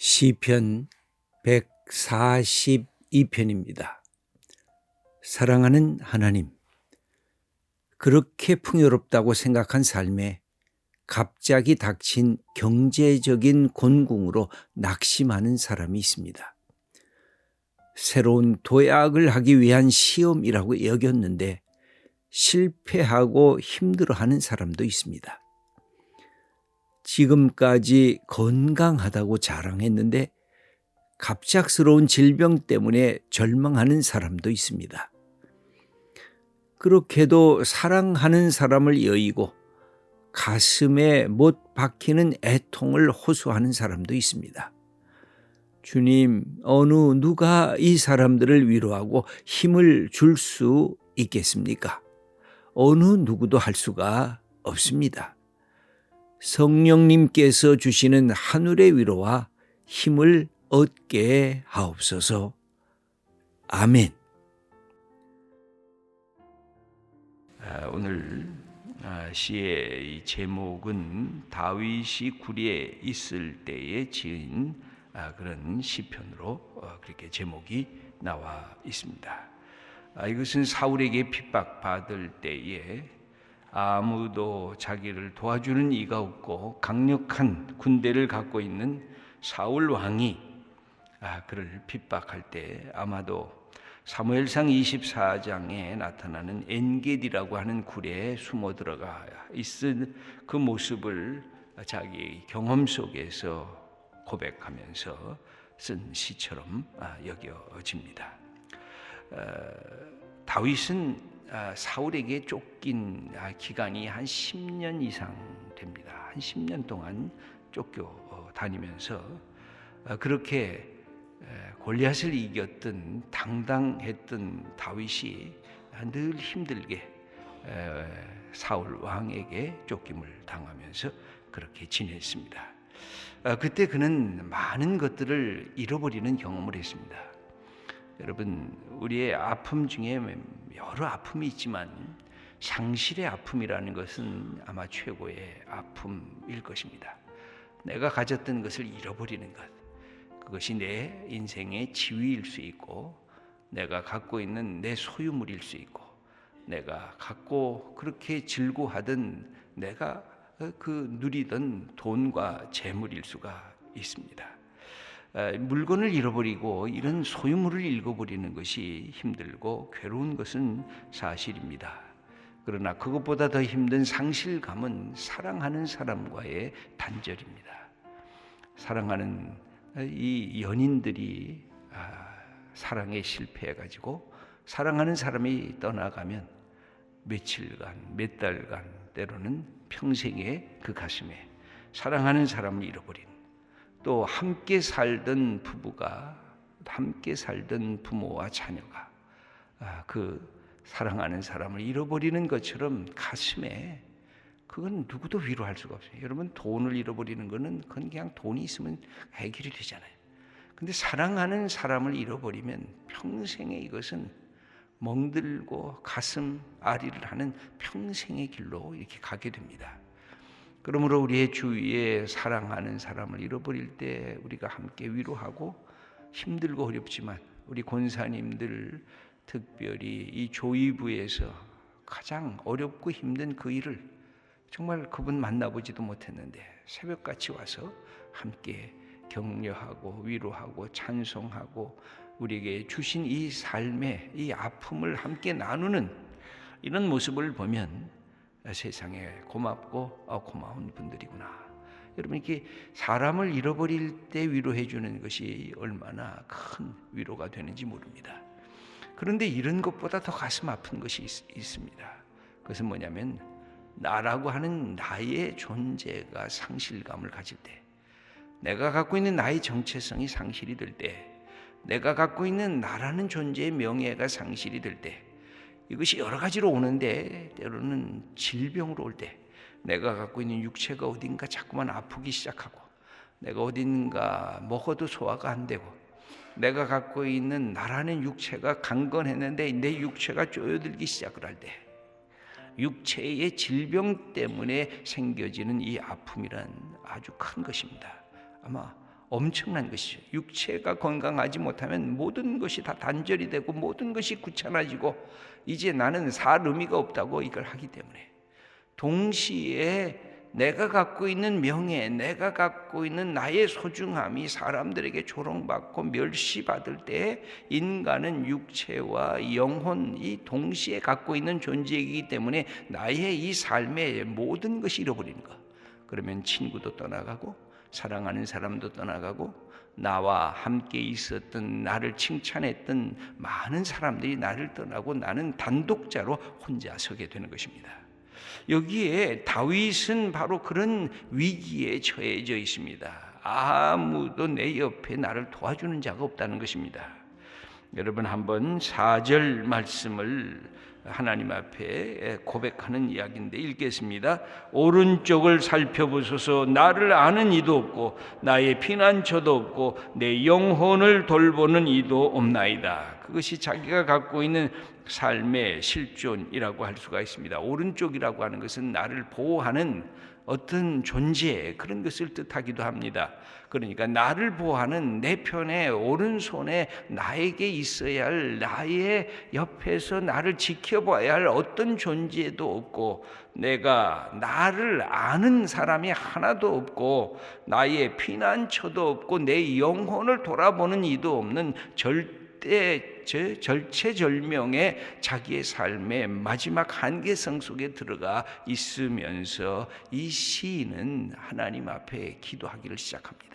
시편 142편입니다. 사랑하는 하나님, 그렇게 풍요롭다고 생각한 삶에 갑자기 닥친 경제적인 곤궁으로 낙심하는 사람이 있습니다. 새로운 도약을 하기 위한 시험이라고 여겼는데 실패하고 힘들어하는 사람도 있습니다. 지금까지 건강하다고 자랑했는데 갑작스러운 질병 때문에 절망하는 사람도 있습니다. 그렇게도 사랑하는 사람을 여의고 가슴에 못 박히는 애통을 호소하는 사람도 있습니다. 주님, 어느 누가 이 사람들을 위로하고 힘을 줄 수 있겠습니까? 어느 누구도 할 수가 없습니다. 성령님께서 주시는 하늘의 위로와 힘을 얻게 하옵소서. 아멘. 오늘 시의 제목은 다윗이 굴에 있을 때에 지은 그런 시편으로 그렇게 제목이 나와 있습니다. 이것은 사울에게 핍박받을 때에 아무도 자기를 도와주는 이가 없고 강력한 군대를 갖고 있는 사울 왕이 그를 핍박할 때 아마도 사무엘상 24장에 나타나는 엔게디라고 하는 굴에 숨어 들어가 있은 그 모습을 자기 경험 속에서 고백하면서 쓴 시처럼 여겨집니다. 다윗은 사울에게 쫓긴 기간이 한 10년 이상 됩니다. 한 10년 동안 쫓겨 다니면서 그렇게 골리앗을 이겼던 당당했던 다윗이 늘 힘들게 사울 왕에게 쫓김을 당하면서 그렇게 지냈습니다. 그때 그는 많은 것들을 잃어버리는 경험을 했습니다. 여러분, 우리의 아픔 중에 여러 아픔이 있지만 상실의 아픔이라는 것은 아마 최고의 아픔일 것입니다. 내가 가졌던 것을 잃어버리는 것, 그것이 내 인생의 지위일 수 있고 내가 갖고 있는 내 소유물일 수 있고 내가 갖고 그렇게 즐거워하던 내가 누리던 돈과 재물일 수가 있습니다. 물건을 잃어버리고 이런 소유물을 잃어버리는 것이 힘들고 괴로운 것은 사실입니다. 그러나 그것보다 더 힘든 상실감은 사랑하는 사람과의 단절입니다. 사랑하는 이 연인들이 사랑에 실패해가지고 사랑하는 사람이 떠나가면 며칠간, 몇 달간, 때로는 평생의 그 가슴에 사랑하는 사람을 잃어버린, 또 함께 살던 부부가, 함께 살던 부모와 자녀가 그 사랑하는 사람을 잃어버리는 것처럼 가슴에, 그건 누구도 위로할 수가 없어요. 여러분, 돈을 잃어버리는 거는 그건 그냥 돈이 있으면 해결이 되잖아요. 근데 사랑하는 사람을 잃어버리면 평생에 이것은 멍들고 가슴 아리를 하는 평생의 길로 이렇게 가게 됩니다. 그러므로 우리의 주위에 사랑하는 사람을 잃어버릴 때 우리가 함께 위로하고, 힘들고 어렵지만 우리 권사님들 특별히 이 조의부에서 가장 어렵고 힘든 그 일을 정말 그분 만나보지도 못했는데 새벽같이 와서 함께 격려하고 위로하고 찬송하고 우리에게 주신 이 삶의 이 아픔을 함께 나누는 이런 모습을 보면 세상에 고맙고 고마운 분들이구나. 여러분, 이렇게 사람을 잃어버릴 때 위로해 주는 것이 얼마나 큰 위로가 되는지 모릅니다. 그런데 이런 것보다 더 가슴 아픈 것이 있습니다. 그것은 뭐냐면 나라고 하는 나의 존재가 상실감을 가질 때, 내가 갖고 있는 나의 정체성이 상실이 될 때, 내가 갖고 있는 나라는 존재의 명예가 상실이 될 때, 이것이 여러 가지로 오는데 때로는 질병으로 올 때, 내가 갖고 있는 육체가 어딘가 자꾸만 아프기 시작하고, 내가 어딘가 먹어도 소화가 안 되고, 내가 갖고 있는 나라는 육체가 강건했는데 내 육체가 쪼여들기 시작을 할 때, 육체의 질병 때문에 생겨지는 이 아픔이란 아주 큰 것입니다. 아마 엄청난 것이죠. 육체가 건강하지 못하면 모든 것이 다 단절이 되고 모든 것이 귀찮아지고 이제 나는 살 의미가 없다고 이걸 하기 때문에, 동시에 내가 갖고 있는 명예, 내가 갖고 있는 나의 소중함이 사람들에게 조롱받고 멸시받을 때 인간은 육체와 영혼이 동시에 갖고 있는 존재이기 때문에 나의 이 삶의 모든 것이 잃어버리는 것. 그러면 친구도 떠나가고 사랑하는 사람도 떠나가고 나와 함께 있었던, 나를 칭찬했던 많은 사람들이 나를 떠나고 나는 단독자로 혼자 서게 되는 것입니다. 여기에 다윗은 바로 그런 위기에 처해져 있습니다. 아무도 내 옆에 나를 도와주는 자가 없다는 것입니다. 여러분, 한번 4절 말씀을 하나님 앞에 고백하는 이야기인데 읽겠습니다. 오른쪽을 살펴보소서. 나를 아는 이도 없고 나의 피난처도 없고 내 영혼을 돌보는 이도 없나이다. 그것이 자기가 갖고 있는 삶의 실존이라고 할 수가 있습니다. 오른쪽이라고 하는 것은 나를 보호하는 어떤 존재, 그런 것을 뜻하기도 합니다. 그러니까 나를 보호하는 내 편에 오른손에 나에게 있어야 할, 나의 옆에서 나를 지켜봐야 할 어떤 존재도 없고, 내가 나를 아는 사람이 하나도 없고 나의 피난처도 없고 내 영혼을 돌아보는 이도 없는 절체절명의 자기의 삶의 마지막 한계성 속에 들어가 있으면서 이 시인은 하나님 앞에 기도하기를 시작합니다.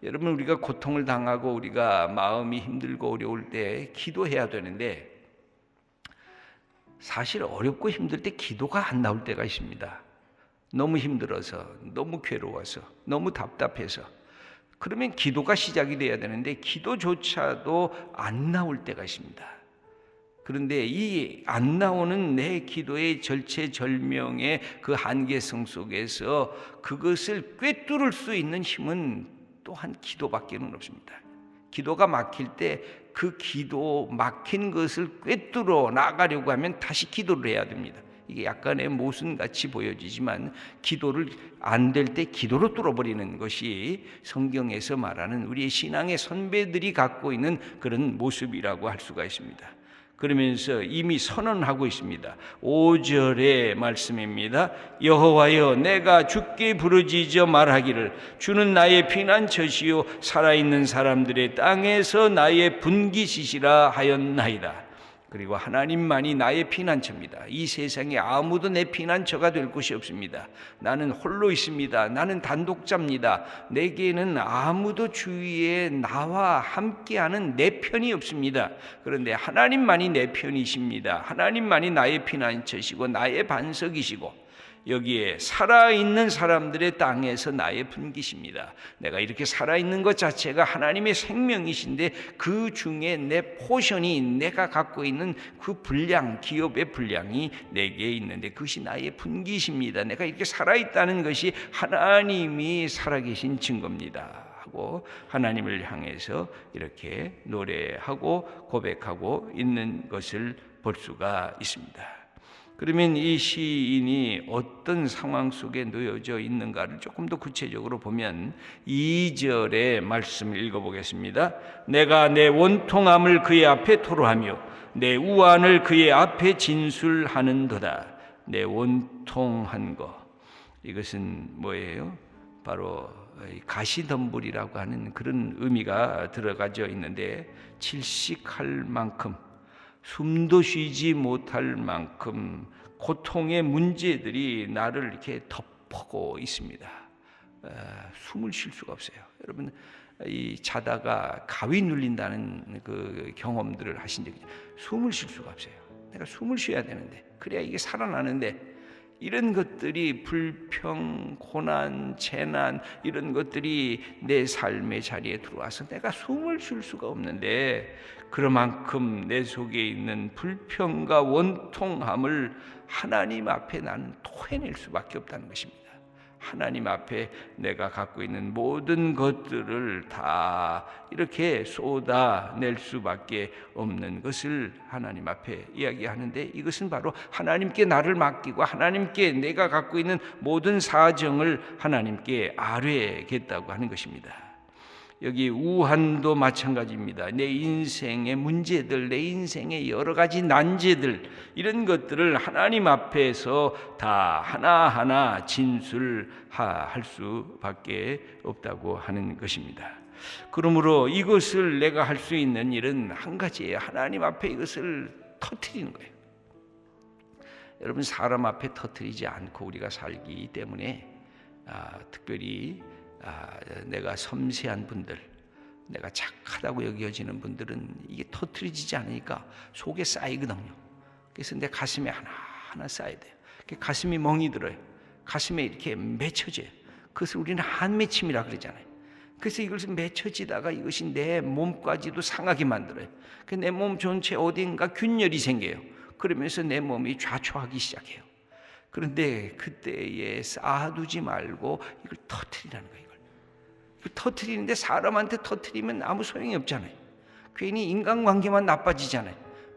여러분, 우리가 고통을 당하고 우리가 마음이 힘들고 어려울 때 기도해야 되는데, 사실 어렵고 힘들 때 기도가 안 나올 때가 있습니다. 너무 힘들어서, 너무 괴로워서, 너무 답답해서. 그러면 기도가 시작이 돼야 되는데 기도조차도 안 나올 때가 있습니다. 그런데 이 안 나오는 내 기도의 절체절명의 그 한계성 속에서 그것을 꿰뚫을 수 있는 힘은 또한 기도밖에는 없습니다. 기도가 막힐 때 그 기도 막힌 것을 꿰뚫어 나가려고 하면 다시 기도를 해야 됩니다. 이게 약간의 모순같이 보여지지만 기도를 안 될 때 기도로 뚫어버리는 것이 성경에서 말하는 우리의 신앙의 선배들이 갖고 있는 그런 모습이라고 할 수가 있습니다. 그러면서 이미 선언하고 있습니다. 5절의 말씀입니다. 여호와여, 내가 주께 부르짖어 말하기를 주는 나의 피난처시요 살아있는 사람들의 땅에서 나의 분깃이시라 하였나이다. 그리고 하나님만이 나의 피난처입니다. 이 세상에 아무도 내 피난처가 될 곳이 없습니다. 나는 홀로 있습니다. 나는 단독자입니다. 내게는 아무도 주위에 나와 함께하는 내 편이 없습니다. 그런데 하나님만이 내 편이십니다. 하나님만이 나의 피난처시고 나의 반석이시고 여기에 살아있는 사람들의 땅에서 나의 분깃입니다. 내가 이렇게 살아있는 것 자체가 하나님의 생명이신데 그 중에 내 포션이, 내가 갖고 있는 그 분량, 기업의 분량이 내게 있는데 그것이 나의 분깃입니다. 내가 이렇게 살아있다는 것이 하나님이 살아계신 증거입니다 하고 하나님을 향해서 이렇게 노래하고 고백하고 있는 것을 볼 수가 있습니다. 그러면 이 시인이 어떤 상황 속에 놓여져 있는가를 조금 더 구체적으로 보면 2절의 말씀을 읽어보겠습니다. 내가 내 원통함을 그의 앞에 토로하며 내 우환을 그의 앞에 진술하는도다. 내 원통한 것, 이것은 뭐예요? 바로 가시덤불이라고 하는 그런 의미가 들어가져 있는데, 질식할 만큼, 숨도 쉬지 못할 만큼 고통의 문제들이 나를 이렇게 덮고 있습니다. 숨을 쉴 수가 없어요. 여러분, 이 자다가 가위 눌린다는 그 경험들을 하신 적이, 숨을 쉴 수가 없어요. 내가 숨을 쉬어야 되는데, 그래야 이게 살아나는데, 이런 것들이 불평, 고난, 재난, 이런 것들이 내 삶의 자리에 들어와서 내가 숨을 쉴 수가 없는데, 그만큼 내 속에 있는 불평과 원통함을 하나님 앞에 나는 토해낼 수밖에 없다는 것입니다. 하나님 앞에 내가 갖고 있는 모든 것들을 다 이렇게 쏟아낼 수밖에 없는 것을 하나님 앞에 이야기하는데, 이것은 바로 하나님께 나를 맡기고 하나님께 내가 갖고 있는 모든 사정을 하나님께 아뢰겠다고 하는 것입니다. 여기 우한도 마찬가지입니다. 내 인생의 문제들, 내 인생의 여러 가지 난제들, 이런 것들을 하나님 앞에서 다 하나하나 진술할 수밖에 없다고 하는 것입니다. 그러므로 이것을 내가 할 수 있는 일은 한 가지예요. 하나님 앞에 이것을 터뜨리는 거예요. 여러분, 사람 앞에 터뜨리지 않고 우리가 살기 때문에 특별히 내가 섬세한 분들, 내가 착하다고 여겨지는 분들은 이게 터뜨려지지 않으니까 속에 쌓이거든요. 그래서 내 가슴에 하나하나 쌓여야 돼요. 가슴이 멍이 들어요. 가슴에 이렇게 맺혀져요. 그것을 우리는 한맺힘이라 그러잖아요. 그래서 이것을 맺혀지다가 이것이 내 몸까지도 상하게 만들어요. 내 몸 전체 어딘가 균열이 생겨요. 그러면서 내 몸이 좌초하기 시작해요. 그런데 그때에 쌓아두지 말고 이걸 터뜨리라는 거예요. 이걸 터뜨리는데 사람한테 터뜨리면 아무 소용이 없잖아요. 괜히 인간관계만 나빠지잖아요.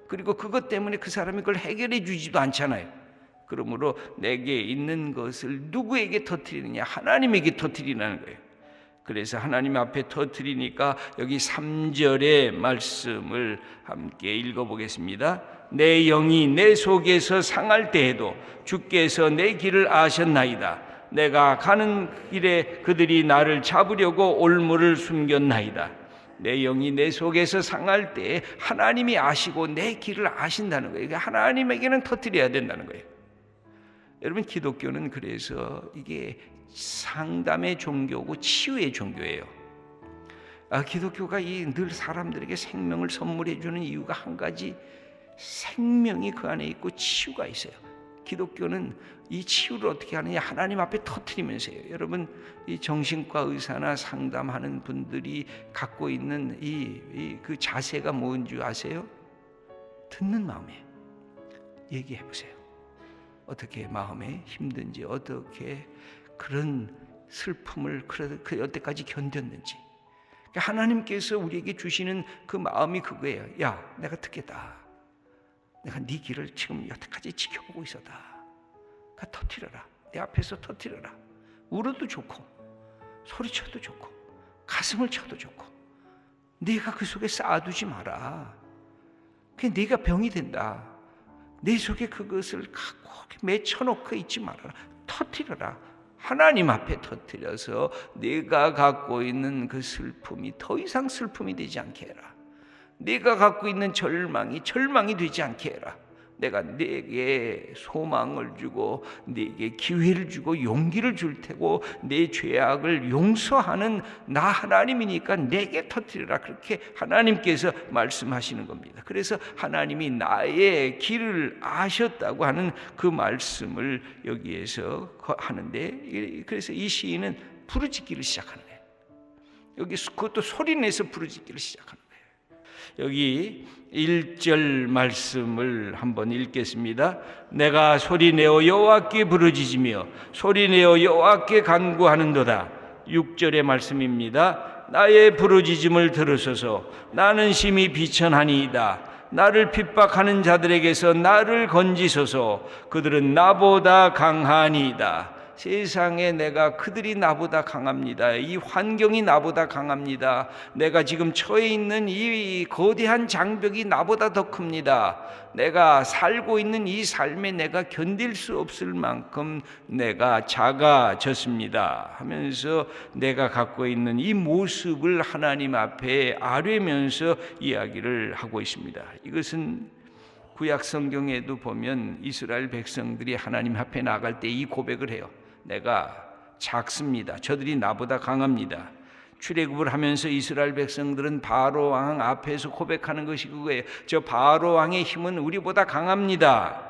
그리고 그것 때문에 그 사람이 그걸 해결해 주지도 않잖아요. 그러므로 내게 있는 것을 누구에게 터뜨리느냐? 하나님에게 터뜨리라는 거예요. 그래서 하나님 앞에 터뜨리니까 여기 3절의 말씀을 함께 읽어보겠습니다. 내 영이 내 속에서 상할 때에도 주께서 내 길을 아셨나이다. 내가 가는 길에 그들이 나를 잡으려고 올무를 숨겼나이다. 내 영이 내 속에서 상할 때 하나님이 아시고 내 길을 아신다는 거예요. 하나님에게는 터뜨려야 된다는 거예요. 여러분, 기독교는 그래서 이게 상담의 종교고 치유의 종교예요. 기독교가 늘 사람들에게 생명을 선물해 주는 이유가 한 가지, 생명이 그 안에 있고 치유가 있어요. 기독교는 이 치유를 어떻게 하느냐? 하나님 앞에 터뜨리면서요. 여러분, 이 정신과 의사나 상담하는 분들이 갖고 있는 그 자세가 뭔지 아세요? 듣는 마음에 얘기해 보세요. 어떻게 마음에 힘든지, 어떻게 그런 슬픔을 그 여태까지 견뎠는지. 하나님께서 우리에게 주시는 그 마음이 그거예요. 야, 내가 듣겠다. 내가 네 길을 지금 여태까지 지켜보고 있었다. 터뜨려라. 내 앞에서 터뜨려라. 울어도 좋고 소리쳐도 좋고 가슴을 쳐도 좋고, 네가 그 속에 쌓아두지 마라. 그게 네가 병이 된다. 내 속에 그것을 갖고 맺혀놓고 있지 말아라. 터뜨려라. 하나님 앞에 터뜨려서 네가 갖고 있는 그 슬픔이 더 이상 슬픔이 되지 않게 해라. 네가 갖고 있는 절망이 되지 않게 해라. 내가 네게 소망을 주고 네게 기회를 주고 용기를 줄 테고 내 죄악을 용서하는 나 하나님이니까 내게 터뜨려라. 그렇게 하나님께서 말씀하시는 겁니다. 그래서 하나님이 나의 길을 아셨다고 하는 그 말씀을 여기에서 하는데, 그래서 이 시인은 부르짖기를 시작하는 거예요. 여기 그것도 소리내서 부르짖기를 시작하는 거예요. 여기 1절 말씀을 한번 읽겠습니다. 내가 소리내어 여호와께 부르짖으며 소리내어 여호와께 간구하는도다. 6절의 말씀입니다. 나의 부르짖음을 들으소서. 나는 심히 비천하니이다. 나를 핍박하는 자들에게서 나를 건지소서. 그들은 나보다 강하니이다. 세상에 내가 그들이 나보다 강합니다. 이 환경이 나보다 강합니다. 내가 지금 처해 있는 이 거대한 장벽이 나보다 더 큽니다. 내가 살고 있는 이 삶에 내가 견딜 수 없을 만큼 내가 작아졌습니다 하면서 내가 갖고 있는 이 모습을 하나님 앞에 아뢰면서 이야기를 하고 있습니다. 이것은 구약 성경에도 보면 이스라엘 백성들이 하나님 앞에 나갈 때 이 고백을 해요. 내가 작습니다. 저들이 나보다 강합니다. 출애굽을 하면서 이스라엘 백성들은 바로 왕 앞에서 고백하는 것이 그거예요. 저 바로 왕의 힘은 우리보다 강합니다.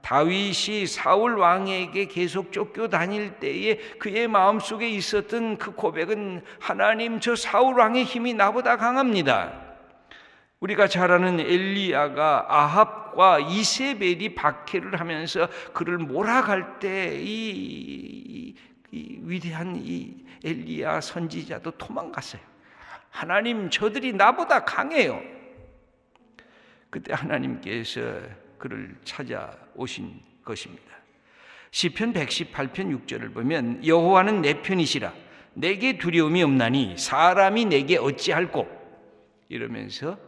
다윗이 사울 왕에게 계속 쫓겨다닐 때에 그의 마음속에 있었던 그 고백은 하나님, 저 사울 왕의 힘이 나보다 강합니다. 우리가 잘 아는 엘리야가 아합과 이세벨이 박해를 하면서 그를 몰아갈 때 이 위대한 이 엘리야 선지자도 도망갔어요. 하나님, 저들이 나보다 강해요. 그때 하나님께서 그를 찾아오신 것입니다. 시편 118편 6절을 보면 여호와는 내 편이시라. 내게 두려움이 없나니 사람이 내게 어찌할꼬. 이러면서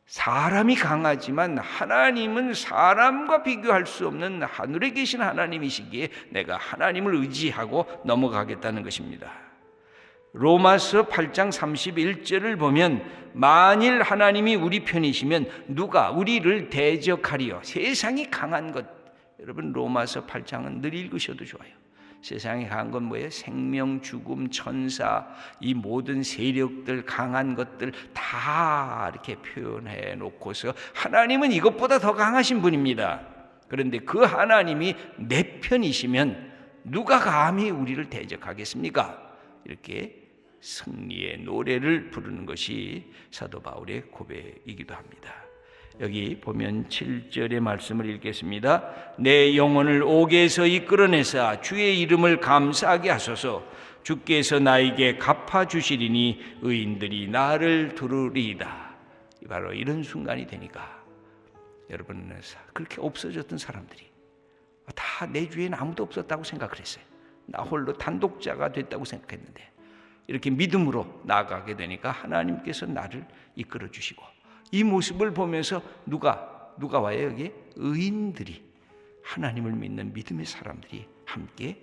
사람이 강하지만 하나님은 사람과 비교할 수 없는 하늘에 계신 하나님이시기에 내가 하나님을 의지하고 넘어가겠다는 것입니다. 로마서 8장 31절을 보면 만일 하나님이 우리 편이시면 누가 우리를 대적하리요. 세상이 강한 것. 여러분 로마서 8장은 늘 읽으셔도 좋아요. 세상에 강한 건 뭐예요? 생명, 죽음, 천사, 이 모든 세력들, 강한 것들 다 이렇게 표현해 놓고서 하나님은 이것보다 더 강하신 분입니다. 그런데 그 하나님이 내 편이시면 누가 감히 우리를 대적하겠습니까? 이렇게 승리의 노래를 부르는 것이 사도 바울의 고백이기도 합니다. 여기 보면 7절의 말씀을 읽겠습니다. 내 영혼을 옥에서 이끌어내사 주의 이름을 감사하게 하소서. 주께서 나에게 갚아주시리니 의인들이 나를 두르리이다. 바로 이런 순간이 되니까 여러분 그렇게 없어졌던 사람들이 다 내 주위에는 아무도 없었다고 생각을 했어요. 나 홀로 단독자가 됐다고 생각했는데 이렇게 믿음으로 나아가게 되니까 하나님께서 나를 이끌어 주시고 이 모습을 보면서 누가 와요? 여기 의인들이 하나님을 믿는 믿음의 사람들이 함께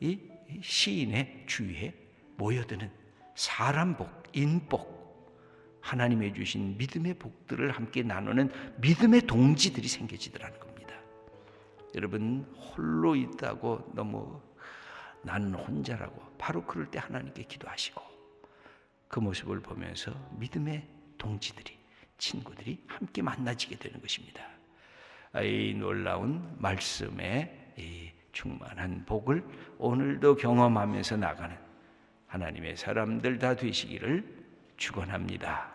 이 시인의 주위에 모여드는 사람 복, 인복, 하나님의 주신 믿음의 복들을 함께 나누는 믿음의 동지들이 생겨지더라는 겁니다. 여러분 홀로 있다고 너무 나는 혼자라고 바로 그럴 때 하나님께 기도하시고 그 모습을 보면서 믿음의 동지들이 친구들이 함께 만나지게 되는 것입니다. 이 놀라운 말씀에 이 충만한 복을 오늘도 경험하면서 나가는 하나님의 사람들 다 되시기를 축원합니다.